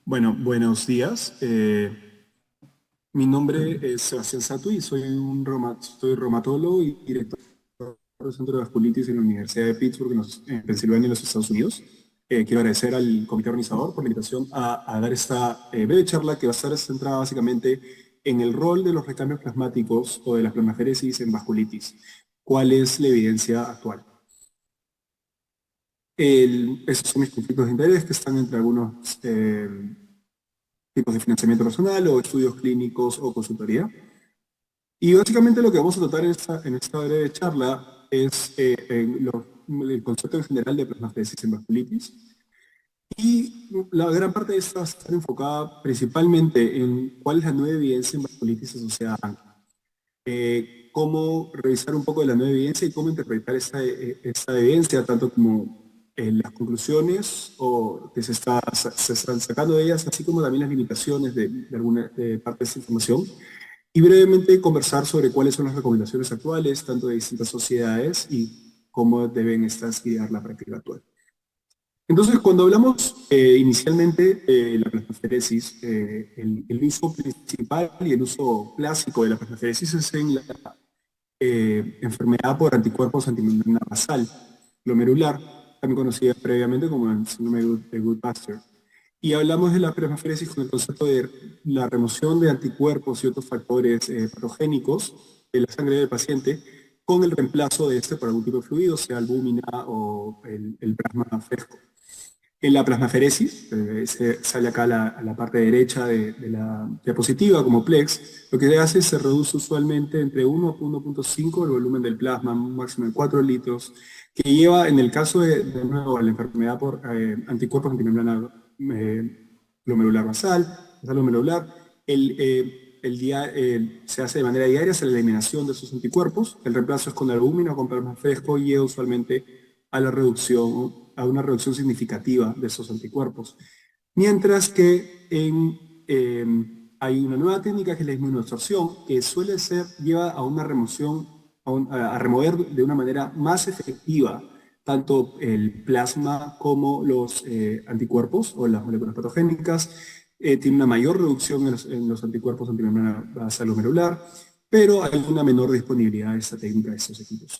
Bueno, buenos días. Mi nombre es Sebastián Sato y soy reumatólogo y director del Centro de Vasculitis en la Universidad de Pittsburgh, en Pensilvania, en los Estados Unidos. Quiero agradecer al comité organizador por la invitación a dar esta breve charla que va a estar centrada básicamente en el rol de los recambios plasmáticos o de la plasmaféresis en vasculitis. ¿Cuál es la evidencia actual? Esos son mis conflictos de interés que están entre algunos tipos de financiamiento personal o estudios clínicos o consultoría. Y básicamente lo que vamos a tratar en esta breve charla es el concepto en general de plasmaféresis en vasculitis. Y la gran parte de esta va a estar enfocada principalmente en cuál es la nueva evidencia en vasculitis asociada a ANCA. Cómo revisar un poco de la nueva evidencia y cómo interpretar esta evidencia, tanto como las conclusiones que se están sacando de ellas, así como también las limitaciones de alguna parte de esta información. Y brevemente conversar sobre cuáles son las recomendaciones actuales, tanto de distintas sociedades y cómo deben estas guiar la práctica actual. Entonces, cuando hablamos inicialmente de la plasmaféresis, el uso principal y el uso clásico de la plasmaféresis es en la enfermedad por anticuerpos antimembrana basal, glomerular, también conocida previamente como el síndrome de Goodbuster. Y hablamos de la plasmaféresis con el concepto de la remoción de anticuerpos y otros factores patogénicos de la sangre del paciente con el reemplazo de este por algún tipo de fluido, sea albúmina o el plasma fresco. En la plasmaféresis, sale acá a la parte derecha de la diapositiva como PLEX, lo que se hace es se reduce usualmente entre 1 a 1.5 el volumen del plasma, un máximo de 4 litros, que lleva, en el caso de nuevo, a la enfermedad por anticuerpos antimembrana glomerular basal, glomerular, se hace de manera diaria, se la eliminación de esos anticuerpos, el reemplazo es con albúmina o con plasma fresco y lleva usualmente a a una reducción significativa de esos anticuerpos. Mientras que hay una nueva técnica que es la inmunoabsorción, que lleva a una remoción, a remover de una manera más efectiva tanto el plasma como los anticuerpos o las moléculas patogénicas. Tiene una mayor reducción en los anticuerpos antimembrana basal glomerular, pero hay una menor disponibilidad de esta técnica de estos equipos.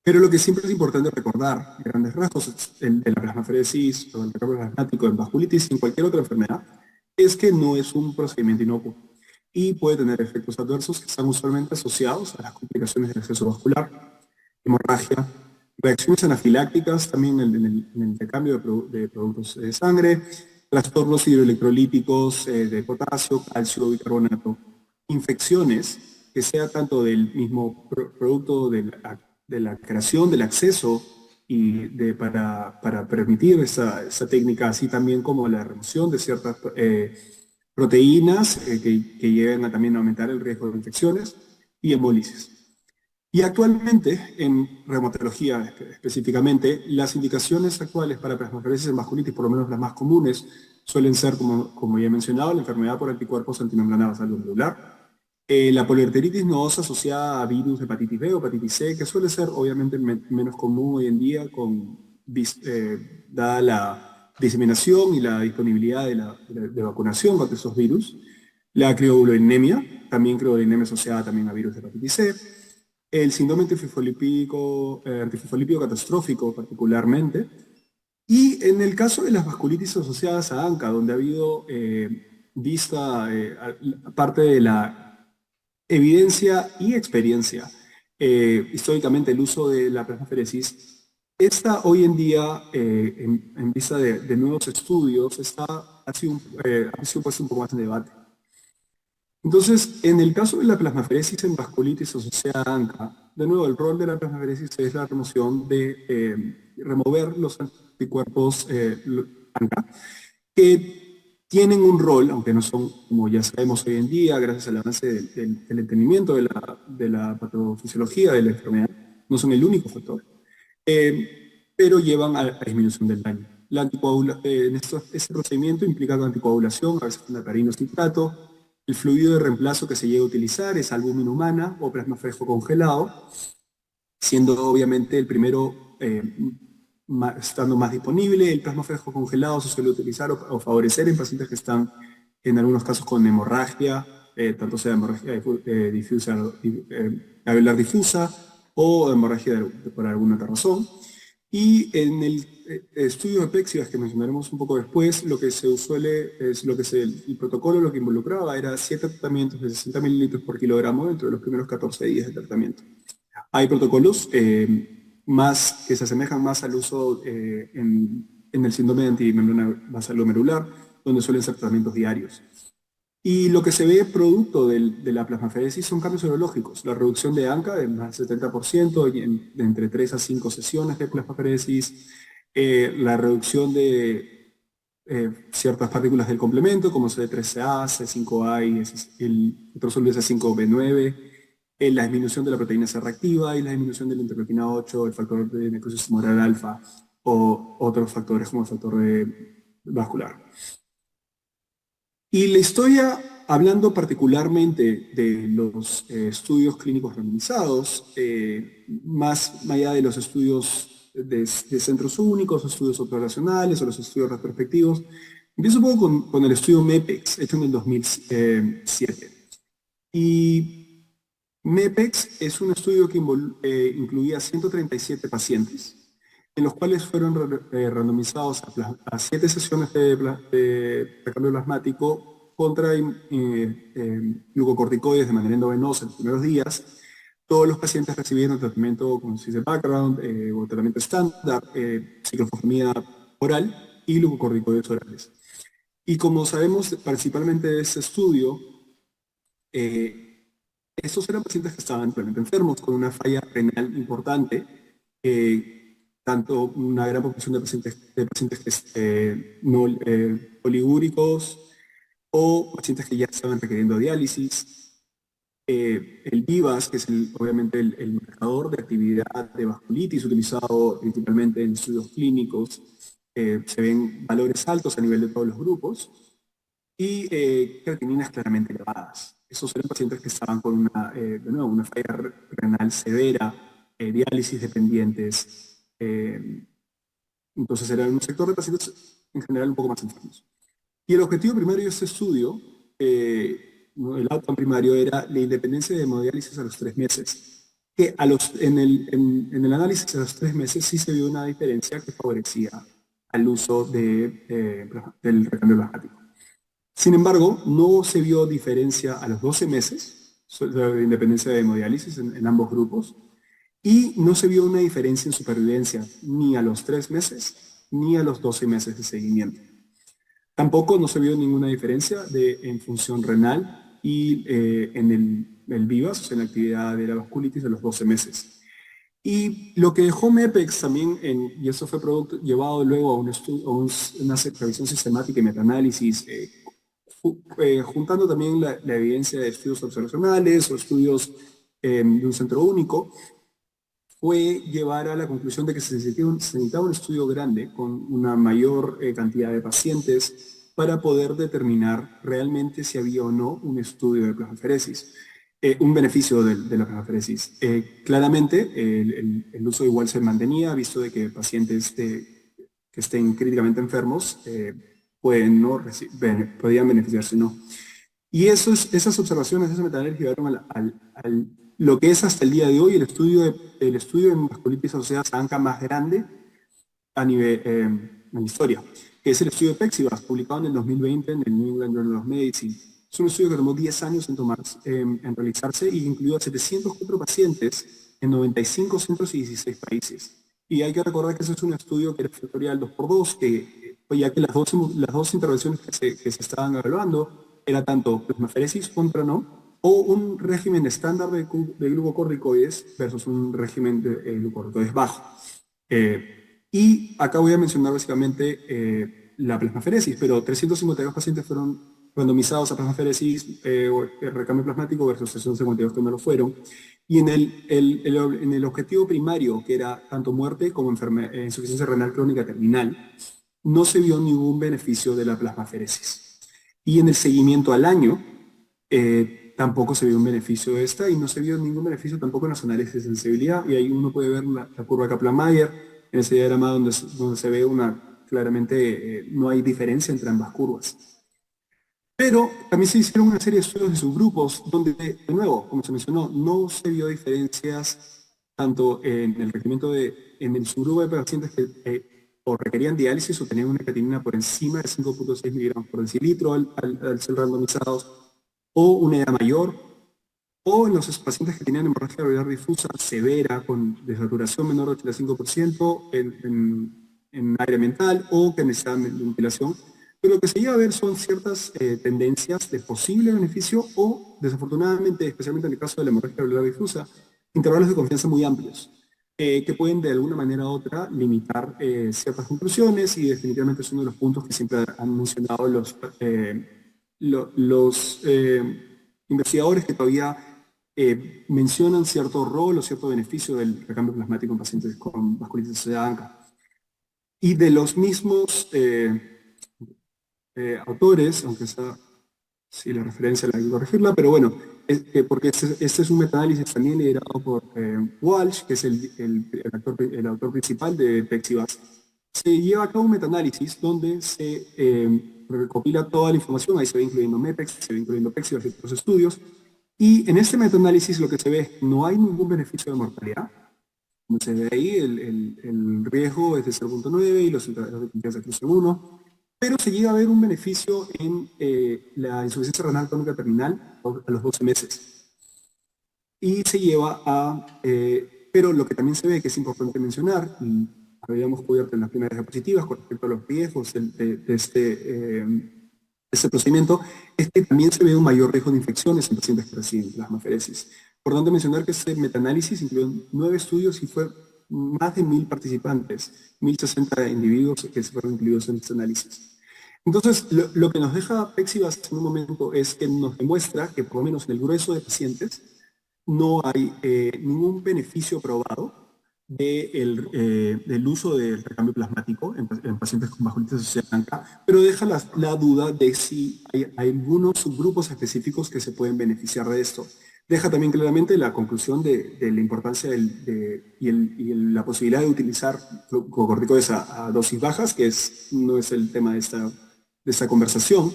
Pero lo que siempre es importante recordar, grandes rasgos de la plasmaféresis o el recambio plasmático en vasculitis y en cualquier otra enfermedad, es que no es un procedimiento inocuo y puede tener efectos adversos que están usualmente asociados a las complicaciones del acceso vascular, hemorragia, reacciones anafilácticas, también en el intercambio de productos de sangre, trastornos hidroelectrolíticos de potasio, calcio, bicarbonato, infecciones, que sea tanto del mismo producto de la creación, del acceso y para permitir esa técnica, así también como la remoción de ciertas proteínas que llegan también a aumentar el riesgo de infecciones y hemólisis. Y actualmente, en reumatología específicamente, las indicaciones actuales para plasmaféresis en vasculitis, por lo menos las más comunes, suelen ser, como ya he mencionado, la enfermedad por anticuerpos antimembrana basal glomerular, la poliarteritis nodosa asociada a virus de hepatitis B o hepatitis C, que suele ser obviamente menos común hoy en día, dada la diseminación y la disponibilidad de vacunación contra esos virus. La crioglobulinemia, también crioglobulinemia asociada también a virus de hepatitis C. El síndrome antifosfolípido catastrófico particularmente. Y en el caso de las vasculitis asociadas a ANCA, donde ha habido parte de la evidencia y experiencia, históricamente el uso de la plasmaféresis, esta hoy en día, en vista de nuevos estudios, ha sido puesto un poco más en debate. Entonces, en el caso de la plasmaféresis en vasculitis asociada a ANCA, de nuevo, el rol de la plasmaféresis es la remoción remover los anticuerpos ANCA, que tienen un rol, aunque no son, como ya sabemos hoy en día, gracias al avance del entendimiento de la patofisiología de la enfermedad, no son el único factor, pero llevan a disminución del daño. Este procedimiento implica la anticoagulación, a veces con heparino citrato. El fluido de reemplazo que se llega a utilizar es albúmina humana o plasma fresco congelado, siendo obviamente el primero estando más disponible. El plasma fresco congelado se suele utilizar o favorecer en pacientes que están, en algunos casos, con hemorragia, tanto sea hemorragia difusa, alveolar difusa o hemorragia por alguna otra razón. Y en el estudio de Pexivas, que mencionaremos un poco después, lo que se suele, es lo que el protocolo lo que involucraba era 7 tratamientos de 60 mililitros por kilogramo dentro de los primeros 14 días de tratamiento. Hay protocolos más que se asemejan más al uso en el síndrome de antimembrana basal glomerular, donde suelen ser tratamientos diarios. Y lo que se ve producto de la plasmaferesis son cambios serológicos, la reducción de ANCA de más del 70% de entre 3 a 5 sesiones de plasmaferesis, la reducción de ciertas partículas del complemento como C3A, C5A y el petrosol C5B9, la disminución de la proteína C reactiva y la disminución de la interleuquina 8, el factor de necrosis tumoral alfa o otros factores como el factor vascular. Y la historia, hablando particularmente de los estudios clínicos randomizados, más allá de los estudios de centros únicos, estudios observacionales o los estudios retrospectivos, empiezo un poco con el estudio MEPEX, hecho en el 2007. Y MEPEX es un estudio que incluía 137 pacientes, en los cuales fueron randomizados a 7 sesiones de recambio plasmático contra glucocorticoides de manera endovenosa en los primeros días. Todos los pacientes recibieron tratamiento con de background o tratamiento estándar, ciclofosfamida oral y glucocorticoides orales. Y como sabemos principalmente de este estudio, estos eran pacientes que estaban realmente enfermos, con una falla renal importante, tanto una gran proporción de pacientes no poligúricos o pacientes que ya estaban requiriendo diálisis. El VIVAS, que es obviamente el marcador de actividad de vasculitis utilizado principalmente en estudios clínicos, se ven valores altos a nivel de todos los grupos y creatininas claramente elevadas. Esos eran pacientes que estaban con una falla renal severa, diálisis dependientes. Entonces era un sector de pacientes en general un poco más enfermos. Y el objetivo primario de este estudio, el outcome primario, era la independencia de hemodiálisis a los 3 meses. Que en el análisis a los 3 meses sí se vio una diferencia que favorecía al uso del recambio plasmático. Sin embargo, no se vio diferencia a los 12 meses, de independencia de hemodiálisis en ambos grupos, y no se vio una diferencia en supervivencia ni a los 3 meses ni a los 12 meses de seguimiento. Tampoco no se vio ninguna diferencia en función renal y en el VIVAS, o sea, en la actividad de la vasculitis de los 12 meses. Y lo que dejó MEPEX también, y eso fue llevado luego a una revisión sistemática y metaanálisis, juntando también la evidencia de estudios observacionales o estudios de un centro único, fue llevar a la conclusión de que se necesitaba un estudio grande con una mayor cantidad de pacientes para poder determinar realmente si había o no un estudio de plasmaferesis, un beneficio de la plasmaferesis. Claramente el uso igual se mantenía, visto de que pacientes que estén críticamente enfermos podían beneficiarse o no. Y esas observaciones, esas metaanálisis llevaron lo que es hasta el día de hoy el estudio en vasculitis asociada a ANCA más grande a nivel en la historia, que es el estudio de Pexivas, publicado en el 2020 en el New England Journal of Medicine. Es un estudio que tomó 10 años en realizarse y incluyó a 704 pacientes en 95 centros y 16 países. Y hay que recordar que ese es un estudio que era factorial 2x2, ya que las dos intervenciones que se estaban evaluando era tanto plasmaferesis contra no, o un régimen estándar de glucocorticoides versus un régimen de glucocorticoides bajo. Y acá voy a mencionar básicamente la plasmaferesis, pero 352 pacientes fueron randomizados a plasmaferesis o recambio plasmático versus 352 que no lo fueron. Y en el objetivo primario, que era tanto muerte como insuficiencia renal crónica terminal, no se vio ningún beneficio de la plasmaferesis. Y en el seguimiento al año, tampoco se vio un beneficio de esta y no se vio ningún beneficio tampoco en los análisis de sensibilidad. Y ahí uno puede ver la curva Kaplan-Meier, en ese diagrama donde se ve claramente no hay diferencia entre ambas curvas. Pero también se hicieron una serie de estudios de subgrupos donde, de nuevo, como se mencionó, no se vio diferencias tanto en el requerimiento en el subgrupo de pacientes que o requerían diálisis o tenían una creatinina por encima de 5.6 miligramos por decilitro al ser randomizados, o una edad mayor, o en los pacientes que tenían hemorragia alveolar difusa severa con desaturación menor de 85% en área mental o que necesitaban ventilación. Pero lo que se iba a ver son ciertas tendencias de posible beneficio o, desafortunadamente, especialmente en el caso de la hemorragia alveolar difusa, intervalos de confianza muy amplios, que pueden de alguna manera u otra limitar ciertas conclusiones, y definitivamente es uno de los puntos que siempre han mencionado los investigadores que todavía mencionan cierto rol o cierto beneficio del recambio plasmático en pacientes con vasculitis asociada a ANCA. Y de los mismos autores, aunque esa sí la referencia la hay que corregirla, pero bueno, porque este es un metaanálisis también liderado por Walsh, que es el autor principal de PEXIVAS. Se lleva a cabo un metaanálisis donde se recopila toda la información, ahí se va incluyendo MEPEX, se va incluyendo PEXIVAS y otros estudios, y en este metaanálisis lo que se ve es que no hay ningún beneficio de mortalidad. Como se ve ahí, el riesgo es de 0.9 y los intervalos de confianza crecen 1, pero se llega a ver un beneficio en la insuficiencia renal crónica terminal a los 12 meses. Y se lleva a, pero lo que también se ve que es importante mencionar, y habíamos cubierto en las primeras diapositivas con respecto a los riesgos de este procedimiento, es que también se ve un mayor riesgo de infecciones en pacientes que reciben plasmaferesis. Importante mencionar que este metaanálisis incluyó 9 estudios y fue más de 1000 participantes, 1060 individuos que se fueron incluidos en este análisis. Entonces, lo que nos deja PEXIVAS en un momento es que nos demuestra que por lo menos en el grueso de pacientes no hay ningún beneficio probado del uso del recambio plasmático en pacientes con vasculitis asociada a ANCA, pero deja la duda de si hay algunos subgrupos específicos que se pueden beneficiar de esto. Deja también claramente la conclusión de la importancia y la posibilidad de utilizar glucocorticoides a dosis bajas, que no es el tema de esta conversación.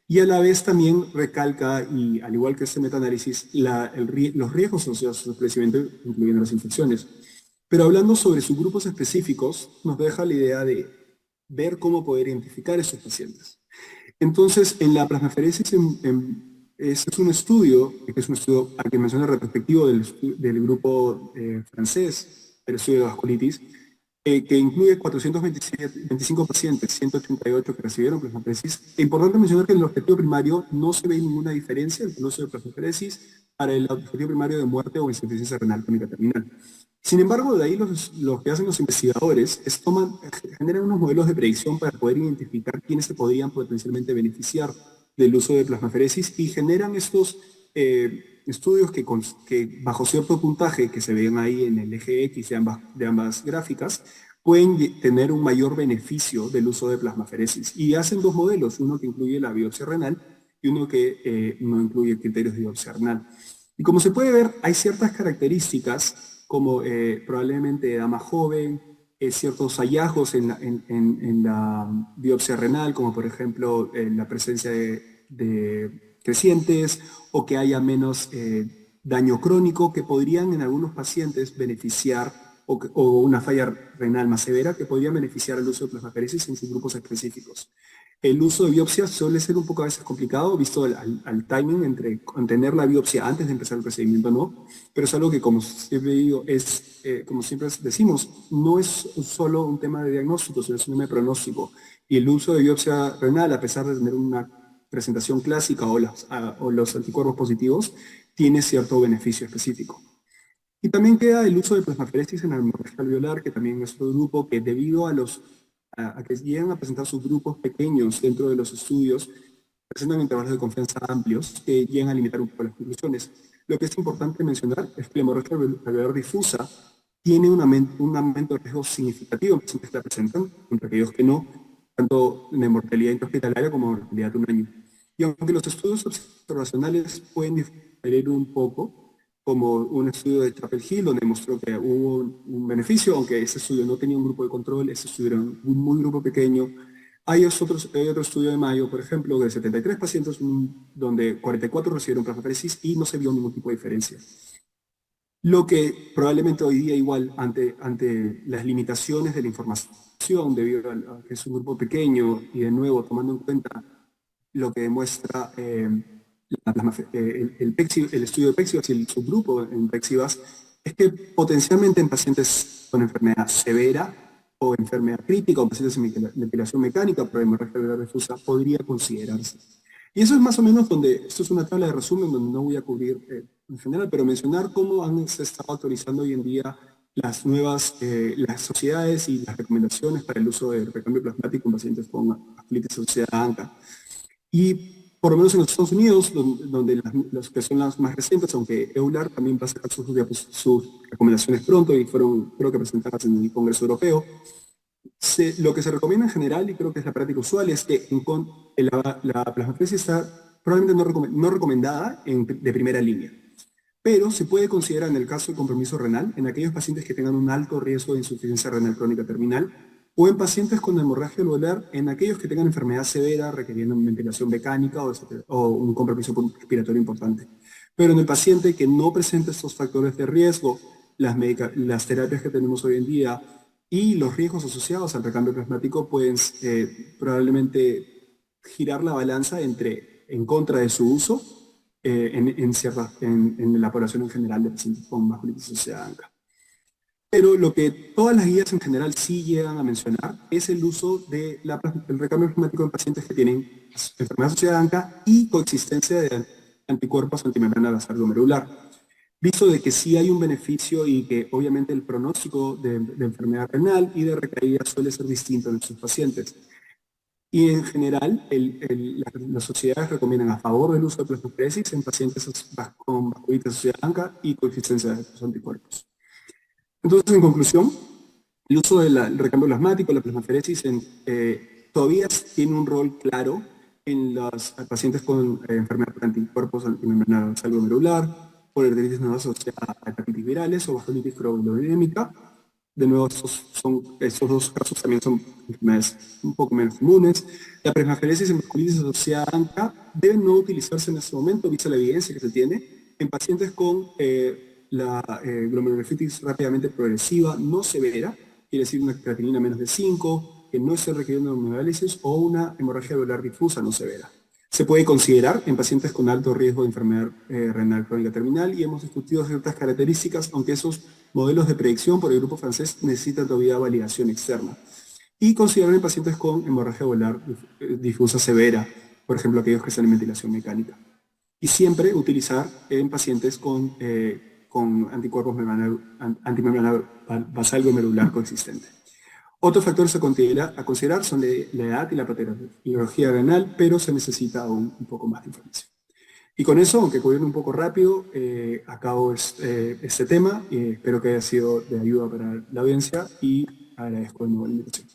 Y a la vez también recalca, y al igual que este metaanálisis, los riesgos asociados a su crecimiento, incluyendo las infecciones. Pero hablando sobre subgrupos específicos, nos deja la idea de ver cómo poder identificar esos pacientes. Entonces, en la plasmaferesis, ese es un estudio, que es un estudio al que mencioné retrospectivo del grupo francés, el estudio de vasculitis, que incluye 425 pacientes, 188 que recibieron plasmaferesis. Es importante mencionar que en el objetivo primario no se ve ninguna diferencia entre el uso de plasmaferesis para el objetivo primario de muerte o insuficiencia renal crónica terminal. Sin embargo, de ahí lo que hacen los investigadores es generan unos modelos de predicción para poder identificar quiénes se podrían potencialmente beneficiar del uso de plasmaferesis, y generan estos estudios que bajo cierto puntaje que se ven ahí en el eje X de ambas gráficas, pueden tener un mayor beneficio del uso de plasmaferesis. Y hacen dos modelos, uno que incluye la biopsia renal y uno que no incluye criterios de biopsia renal. Y como se puede ver, hay ciertas características, como probablemente edad más joven, ciertos hallazgos en la biopsia renal, como por ejemplo la presencia de crecientes, o que haya menos daño crónico, que podrían en algunos pacientes beneficiar, o una falla renal más severa, que podría beneficiar el uso de plasmaferesis en sus grupos específicos. El uso de biopsias suele ser un poco a veces complicado, visto al timing entre tener la biopsia antes de empezar el procedimiento o no, pero es algo que, como siempre digo, como siempre decimos, no es solo un tema de diagnóstico, sino es un tema de pronóstico. Y el uso de biopsia renal, a pesar de tener una presentación clásica o los anticuerpos positivos, tiene cierto beneficio específico. Y también queda el uso de plasmaferesis en la hemorragia alveolar, que también es otro grupo que, debido a que llegan a presentar sus grupos pequeños dentro de los estudios, presentan intervalos de confianza amplios que llegan a limitar un poco las conclusiones. Lo que es importante mencionar es que la hemorragia alveolar difusa tiene un aumento de riesgo significativo en pacientes que la presentan, contra aquellos que no, tanto en mortalidad intrahospitalaria como en mortalidad de un año. Y aunque los estudios observacionales pueden diferir un poco, como un estudio de Chapel Hill, donde mostró que hubo un beneficio, aunque ese estudio no tenía un grupo de control, ese estudio era un muy grupo pequeño. Hay otro estudio de Mayo, por ejemplo, de 73 pacientes, donde 44 recibieron plasmaféresis y no se vio ningún tipo de diferencia. Lo que probablemente hoy día igual, ante las limitaciones de la información, debido a que es un grupo pequeño, y de nuevo tomando en cuenta lo que demuestra el estudio de Pexivax y el subgrupo en Pexivax, es que potencialmente en pacientes con enfermedad severa o enfermedad crítica o pacientes en ventilación mecánica por hemorragia alveolar difusa podría considerarse. Y eso es más o menos donde, esto es una tabla de resumen donde no voy a cubrir en general, pero mencionar cómo se estado actualizando hoy en día las nuevas, las sociedades y las recomendaciones para el uso de recambio plasmático en pacientes con vasculitis asociada a ANCA. Y por lo menos en los Estados Unidos, donde las que son las más recientes, aunque EULAR también va a sacar sus recomendaciones pronto y fueron, creo que presentadas en el Congreso Europeo, lo que se recomienda en general, y creo que es la práctica usual, es que la plasmaféresis está probablemente no recomendada de primera línea, pero se puede considerar en el caso de compromiso renal, en aquellos pacientes que tengan un alto riesgo de insuficiencia renal crónica terminal, o en pacientes con hemorragia alveolar, en aquellos que tengan enfermedad severa requiriendo ventilación mecánica o un compromiso respiratorio importante. Pero en el paciente que no presenta estos factores de riesgo, las terapias que tenemos hoy en día y los riesgos asociados al recambio plasmático pueden probablemente girar la balanza en contra de su uso en la población en general de pacientes con vasculitis asociada a ANCA. Pero lo que todas las guías en general sí llegan a mencionar es el uso del recambio plasmático en pacientes que tienen enfermedad asociada a ANCA y coexistencia de anticuerpos antimembrana basal glomerular. Visto de que sí hay un beneficio y que obviamente el pronóstico de enfermedad renal y de recaída suele ser distinto en estos pacientes. Y en general, las sociedades recomiendan a favor del uso de plasmaféresis en pacientes con vasculitis asociada a ANCA y coexistencia de estos anticuerpos. Entonces, en conclusión, el uso del recambio plasmático, la plasmaféresis, todavía tiene un rol claro en los pacientes con enfermedad por anticuerpos antimembrana basal glomerular, por arteritis nodosa asociada a hepatitis virales o vasculitis crohn-urémica. De nuevo, estos dos casos también son enfermedades un poco menos comunes. La plasmaféresis en vasculitis asociada a ANCA debe no utilizarse en este momento, vista la evidencia que se tiene, en pacientes con la glomerulonefritis rápidamente progresiva no severa, quiere decir una creatinina menos de 5, que no esté requiriendo una hemodiálisis, o una hemorragia alveolar difusa no severa. Se puede considerar en pacientes con alto riesgo de enfermedad renal crónica terminal y hemos discutido ciertas características, aunque esos modelos de predicción por el grupo francés necesitan todavía validación externa. Y considerar en pacientes con hemorragia alveolar difusa severa, por ejemplo, aquellos que están en ventilación mecánica. Y siempre utilizar en pacientes con anticuerpos antimembrana basal glomerular coexistente. Otros factores a considerar son la edad y la patología renal, pero se necesita aún un poco más de información. Y con eso, aunque cubrir un poco rápido, acabo este tema y espero que haya sido de ayuda para la audiencia y agradezco de nuevo la invitación.